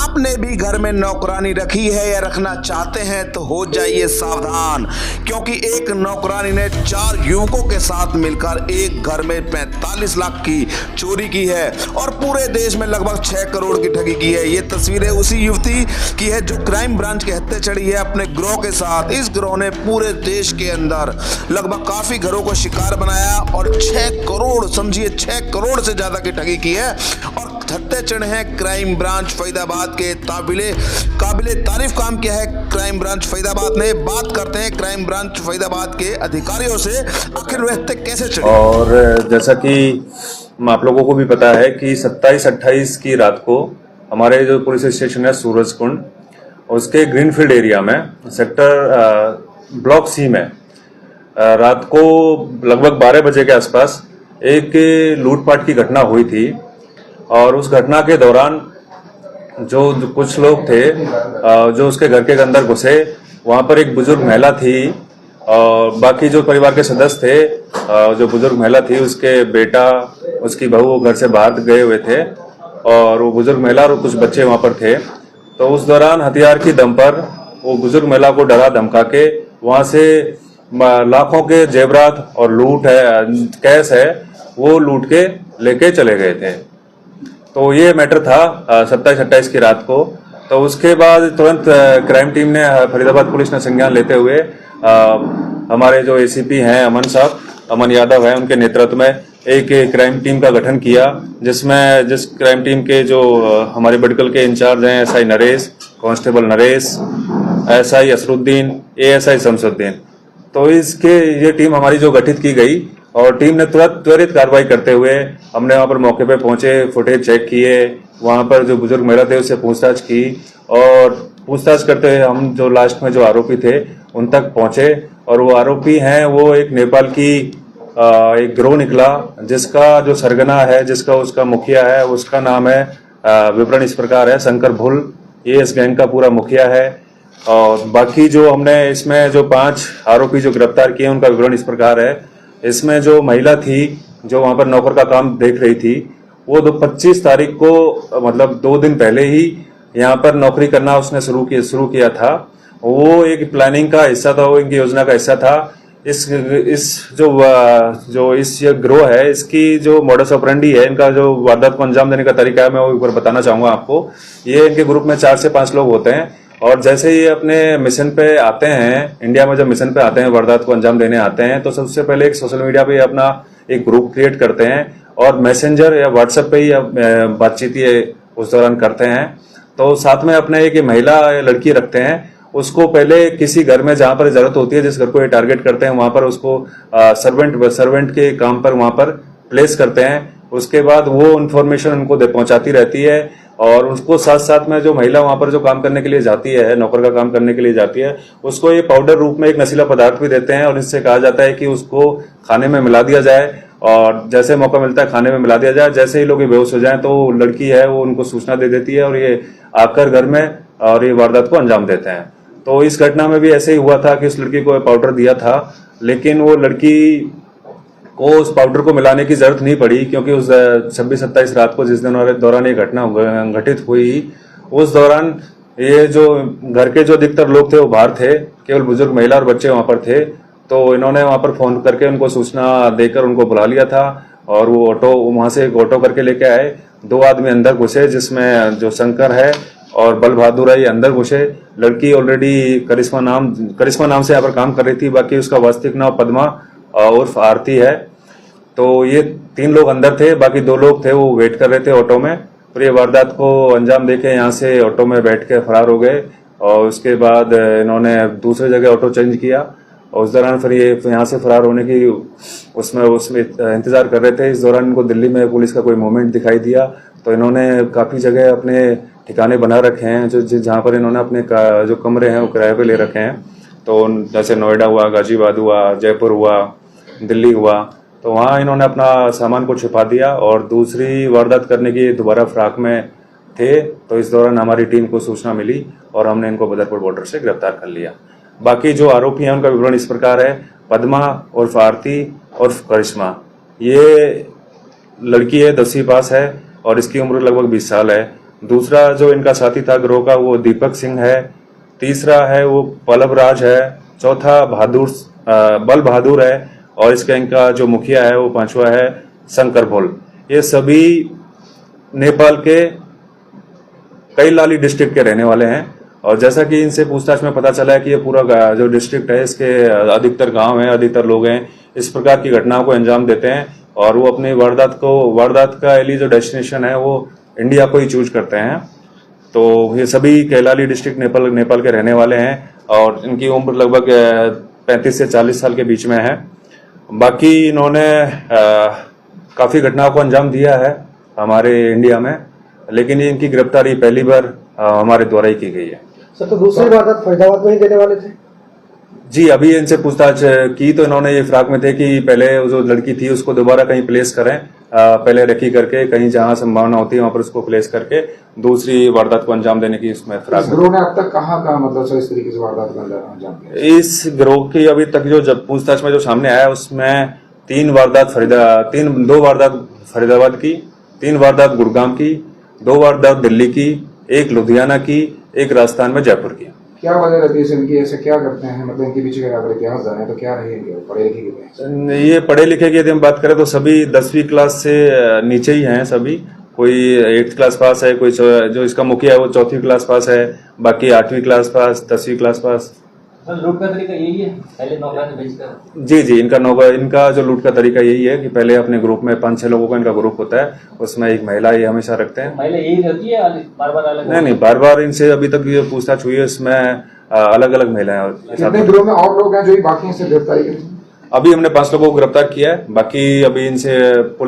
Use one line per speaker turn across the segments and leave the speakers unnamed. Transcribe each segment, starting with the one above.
आपने भी घर में नौकरानी रखी है या रखना चाहते हैं तो हो जाइए सावधान, क्योंकि एक नौकरानी ने 4 युवकों के साथ मिलकर एक घर में 45 लाख की चोरी की है और पूरे देश में लगभग 6 करोड़ की ठगी की है। ये तस्वीरें उसी युवती की है जो क्राइम ब्रांच के हत्थे चढ़ी है अपने गिरोह के साथ। इस गिरोह ने पूरे देश के अंदर लगभग काफी घरों को शिकार बनाया और 6 करोड़, समझिए 6 करोड़ से ज्यादा की ठगी की है और हत्थे चढ़े हैं क्राइम ब्रांच फरीदाबाद के। काबिले तारीफ काम किया है क्राइम ब्रांच फरीदाबाद ने। बात करते हैं क्राइम ब्रांच फरीदाबाद के अधिकारियों से, आखिर वे हत्थे कैसे चढ़े।
और जैसा कि आप लोगों को भी पता है कि 27-28 की रात को हमारे जो पुलिस स्टेशन है सूरजकुंड, उसके ग्रीनफील्ड एरिया में सेक्टर ब्लॉक सी में रात को लगभग 12 बजे के आसपास एक लूटपाट की घटना हुई थी। और उस घटना के दौरान जो कुछ लोग थे जो उसके घर के अंदर घुसे, वहां पर एक बुजुर्ग महिला थी और बाकी जो परिवार के सदस्य थे, जो बुजुर्ग महिला थी उसके बेटा, उसकी बहू घर से बाहर गए हुए थे और वो बुजुर्ग महिला और कुछ बच्चे वहां पर थे। तो उस दौरान हथियार की दम पर वो बुजुर्ग महिला को डरा धमका के वहां से लाखों के जेवरात और लूट है, कैश है, वो लूट के लेके चले गए थे। तो ये मैटर था 27-28 की रात को। तो उसके बाद तुरंत क्राइम टीम ने, फरीदाबाद पुलिस ने संज्ञान लेते हुए हमारे जो एसीपी हैं अमन यादव है, उनके नेतृत्व में एक क्राइम टीम का गठन किया, जिस क्राइम टीम के जो हमारे बडकल के इंचार्ज हैं SI Naresh, constable Naresh, SI Asaruddin, ASI Shamsuddin. तो ये टीम हमारी जो गठित की गई और टीम ने त्वरित कार्रवाई करते हुए हमने वहां पर मौके पे पहुंचे, फुटेज चेक किए, वहां पर जो बुजुर्ग महिला थे उससे पूछताछ की और पूछताछ करते हुए हम जो लास्ट में जो आरोपी थे उन तक पहुंचे। और वो आरोपी हैं, वो एक नेपाल की एक गिरोह निकला जिसका जो सरगना है, जिसका उसका मुखिया है, उसका नाम है विवरण इस प्रकार है, शंकर भुल, ये इस गैंग का पूरा मुखिया है। और बाकी जो हमने इसमें जो 5 आरोपी जो गिरफ्तार किए उनका विवरण इस प्रकार है। इसमें जो महिला थी जो वहां पर नौकर का काम देख रही थी, वो 25 तारीख को मतलब 2 दिन पहले ही यहाँ पर नौकरी करना उसने शुरू किया था। वो एक प्लानिंग का हिस्सा था, वो इनकी योजना का हिस्सा था। इस ये गिरोह है, इसकी जो मॉडस ऑपरेंडी है, इनका जो वारदात को अंजाम देने का तरीका है, मैं वो ऊपर बताना चाहूंगा आपको। ये इनके ग्रुप में 4 से 5 लोग होते हैं और जैसे ही अपने मिशन पे आते हैं, इंडिया में जब मिशन पे आते हैं, वारदात को अंजाम देने आते हैं, तो सबसे पहले एक सोशल मीडिया पे अपना एक ग्रुप क्रिएट करते हैं और मैसेंजर या व्हाट्सएप पे ही बातचीत ये उस दौरान करते हैं। तो साथ में अपने एक महिला लड़की रखते हैं, उसको पहले किसी घर में जहां पर जरूरत होती है, जिस घर को ये टारगेट करते हैं, वहां पर उसको सर्वेंट के काम पर वहां पर प्लेस करते हैं। उसके बाद वो इन्फॉर्मेशन उनको पहुंचाती रहती है और उसको साथ साथ में जो महिला वहां पर जो काम करने के लिए जाती है, नौकर का काम करने के लिए जाती है, उसको ये पाउडर रूप में एक नशीला पदार्थ भी देते हैं और इससे कहा जाता है कि उसको खाने में मिला दिया जाए और जैसे मौका मिलता है खाने में मिला दिया जाए। जैसे ही लोग बेहोश हो जाएं तो लड़की है वो उनको सूचना दे देती है और ये आकर घर में और ये वारदात को अंजाम देते हैं। तो इस घटना में भी ऐसे ही हुआ था कि उस लड़की को पाउडर दिया था, लेकिन वो लड़की को उस पाउडर को मिलाने की जरूरत नहीं पड़ी, क्योंकि उस 26-27 रात को जिस दौरान ये घटना घटित हुई, उस दौरान ये जो घर के जो अधिकतर लोग थे वो बाहर थे, केवल बुजुर्ग महिला और बच्चे वहां पर थे। तो इन्होंने वहां पर फोन करके उनको सूचना देकर उनको बुला लिया था और वो ऑटो वहां से एक ऑटो करके लेके आए। 2 आदमी अंदर घुसे, जिसमें जो शंकर है और बल बहादुर है, ये अंदर घुसे। लड़की ऑलरेडी करिश्मा नाम से यहाँ पर काम कर रही थी, बाकी उसका वास्तविक नाम पद्मा उर्फ आरती है। तो ये 3 लोग अंदर थे, बाकी 2 लोग थे वो वेट कर रहे थे ऑटो में। फिर ये वारदात को अंजाम देके यहाँ से ऑटो में बैठ के फरार हो गए और उसके बाद इन्होंने दूसरी जगह ऑटो चेंज किया और उस दौरान फिर ये यहाँ से फरार होने की उसमें इंतजार कर रहे थे। इस दौरान इनको दिल्ली में पुलिस का कोई मूवमेंट दिखाई दिया, तो इन्होंने काफी जगह अपने ठिकाने बना रखे हैं, जो जहाँ पर इन्होंने अपने जो कमरे हैं वो किराए पे ले रखे हैं। तो जैसे नोएडा हुआ, गाजियाबाद हुआ, जयपुर हुआ, दिल्ली हुआ, तो वहाँ इन्होंने अपना सामान को छिपा दिया और दूसरी वारदात करने की दोबारा फिराक में थे। तो इस दौरान हमारी टीम को सूचना मिली और हमने इनको बदरपुर बॉर्डर से गिरफ्तार कर लिया। बाकी जो आरोपी हैं उनका विवरण इस प्रकार है। पद्मा उर्फ आरती उर्फ करिश्मा, ये लड़की है, 10वीं पास है और इसकी उम्र लगभग 20 साल है दूसरा जो इनका साथी था गिरोह का वो दीपक सिंह है, तीसरा है वो पल्लव राज है, चौथा बल बहादुर है और इनका जो मुखिया है वो पांचवा है शंकर भोल। ये सभी नेपाल के कैलाली डिस्ट्रिक्ट के रहने वाले हैं और जैसा कि इनसे पूछताछ में पता चला है कि ये पूरा जो डिस्ट्रिक्ट है इसके अधिकतर गांव हैं, अधिकतर लोग हैं इस प्रकार की घटनाओं को अंजाम देते हैं और वो अपनी वारदात का एली जो डेस्टिनेशन है वो इंडिया को ही चूज करते हैं। तो ये सभी कैलाली डिस्ट्रिक्ट नेपाल के रहने वाले हैं और इनकी उम्र लगभग 35 से 40 साल के बीच में है। बाकी इन्होंने काफी घटनाओं को अंजाम दिया है हमारे इंडिया में, लेकिन इनकी गिरफ्तारी पहली बार हमारे द्वारा ही की गई है।
सर, तो दूसरी वारदात फरीदाबाद में ही देने वाले थे?
जी, अभी इनसे पूछताछ की तो इन्होंने ये फिराक में थे कि पहले जो लड़की थी उसको दोबारा कहीं प्लेस करें, पहले रखी करके कहीं जहां संभावना होती है वहां पर उसको प्लेस करके दूसरी वारदात को अंजाम देने की इसमें फिराक में।
गिरोह ने अब तक कहाँ मतलब सर इस तरीके से वारदात को अंजाम दिया?
इस गिरोह की अभी तक जो पूछताछ में जो सामने आया उसमें दो वारदात फरीदाबाद की, 3 वारदात गुड़गांव की, 2 वारदात दिल्ली की, 1 लुधियाना की, 1 राजस्थान में जयपुर की।
क्या वजह रहती है इनकी, ऐसे क्या करते हैं, मतलब इनके पीछे का इतिहास जाने तो क्या रहेंगे, पढ़े लिखे के?
ये पढ़े लिखे की यदि हम बात करें तो सभी 10वीं क्लास से नीचे ही हैं सभी। कोई 8th क्लास पास है, कोई जो इसका मुखिया है वो 4वीं क्लास पास है, बाकी 8वीं क्लास पास, 10वीं क्लास पास।
लूट का तरीका यही है, पहले नौकरानी बेचकर?
जी, इनका जो लूट का तरीका यही है कि पहले अपने ग्रुप में 5-6 लोगों का इनका ग्रुप होता है, उसमें एक महिला ये हमेशा रखते हैं।
महिला यही रहती है बार-बार अलग?
नहीं, बार-बार इनसे अभी तक जो पूछताछ हुई है इसमें अलग अलग महिलाएं।
कितने गिरोह में और लोग हैं जो बाकी से गिरफ्तारी की?
अभी हमने 5 लोगों को गिरफ्तार किया है, बाकी अभी इनसे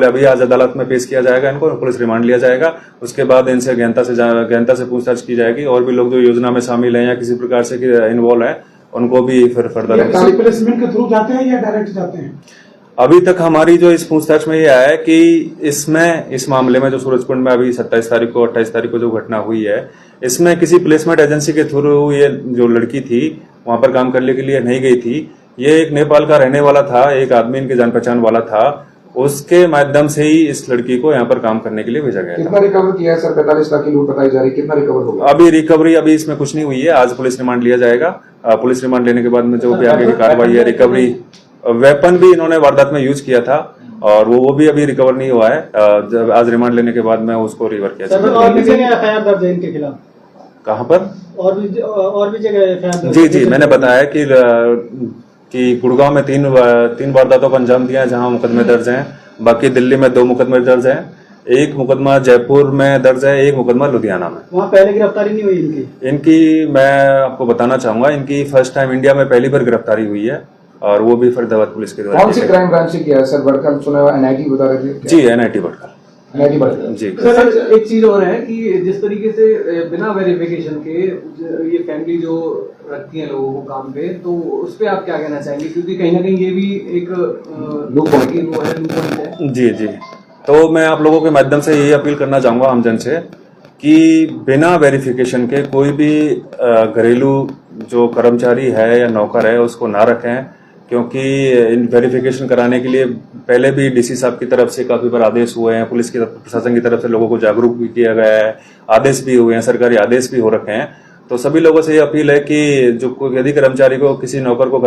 अभी आज अदालत में पेश किया जाएगा, इनको पुलिस रिमांड लिया जाएगा। उसके बाद इनसे गहनता से पूछताछ की जाएगी और भी लोग जो योजना में शामिल हैं या किसी प्रकार से इन्वॉल्व है उनको भी फिर फर्दर
प्लेसमेंट के थ्रू जाते हैं या डायरेक्ट जाते हैं?
अभी तक हमारी जो इस पूछताछ में ये आया है कि इस मामले में जो सूरजकुंड में अभी 27 तारीख को 28 तारीख को जो घटना हुई है इसमें किसी प्लेसमेंट एजेंसी के थ्रू ये जो लड़की थी वहां पर काम करने के लिए नहीं गई थी। ये एक नेपाल का रहने वाला था, एक आदमी इनके जान पहचान वाला था, उसके माध्यम से ही इस लड़की को यहाँ पर काम करने के लिए भेजा गया।
कितना रिकवर किया है सर? 45 लाख की लूट बताई जा रही है, कितना रिकवर होगा?
अभी रिकवरी इसमें कुछ नहीं हुई है, आज पुलिस रिमांड लिया जाएगा। पुलिस रिमांड लेने के बाद में जो भी आगे की कार्रवाई है, रिकवरी वेपन भी इन्होंने वारदात में यूज किया था और वो भी अभी रिकवर नहीं हुआ है। जब आज रिमांड लेने के बाद में उसको रिवर किया जाएगा।
और भी जगह एफआईआर दर्ज है इनके खिलाफ?
कहाँ पर?
और भी जगह एफआईआर?
जी, मैंने बताया कि गुड़गांव में 3 वारदातों को अंजाम दिया है जहां मुकदमे दर्ज हैं। बाकी दिल्ली में 2 मुकदमे दर्ज हैं, 1 मुकदमा जयपुर में दर्ज है, 1 मुकदमा लुधियाना में।
वहाँ पहले गिरफ्तारी नहीं हुई
इनकी मैं आपको बताना चाहूंगा, इनकी फर्स्ट टाइम इंडिया में पहली बार गिरफ्तारी हुई है और वो भी फरीदाबाद पुलिस के द्वारा।
कौन सी क्राइम ब्रांच से किया है सर? भड़कल सुना हुआ NIT बता रहे थे?
जी, NIT भड़कल।
NIT भड़कल
जी
सर, एक चीज और है कि जिस तरीके से बिना वेरिफिकेशन के ये फैमिली जो रखती है लोगों को काम पे, तो उस पे आप क्या कहना चाहेंगे? क्योंकि कहीं ना कहीं ये भी एक
लूप
है।
जी, तो मैं आप लोगों के माध्यम से यही अपील करना चाहूंगा आमजन से कि बिना वेरिफिकेशन के कोई भी घरेलू जो कर्मचारी है या नौकर है उसको ना रखें, क्योंकि इन वेरिफिकेशन कराने के लिए पहले भी DC साहब की तरफ से काफी बार आदेश हुए हैं, पुलिस की प्रशासन की तरफ से लोगों को जागरूक भी किया गया है, आदेश भी हुए हैं, सरकारी आदेश भी हो रखे हैं। तो सभी लोगों से ये अपील है कि जो यदि कर्मचारी को किसी नौकर को